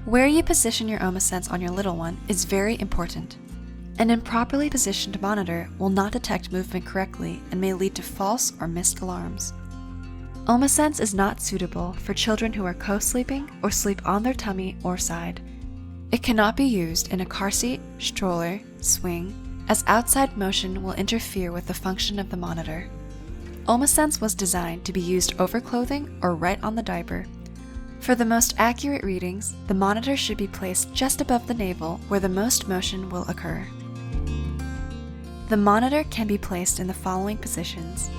Where you position your Oma Sense on your little one is very important. An improperly positioned monitor will not detect movement correctly and may lead to false or missed alarms. Oma Sense is not suitable for children who are co-sleeping or sleep on their tummy or side. It cannot be used in a car seat, stroller, swing, as outside motion will interfere with the function of the monitor. Oma Sense was designed to be used over clothing or right on the diaper. For the most accurate readings, the monitor should be placed just above the navel where the most motion will occur. The monitor can be placed in the following positions.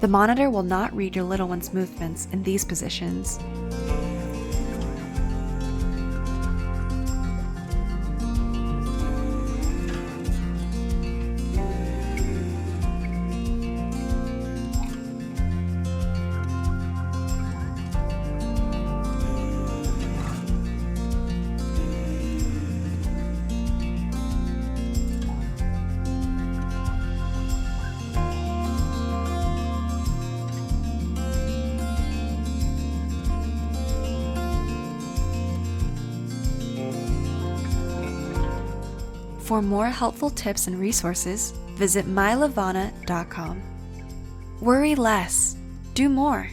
The monitor will not read your little one's movements in these positions. For more helpful tips and resources, visit mylevana.com. Worry less, do more.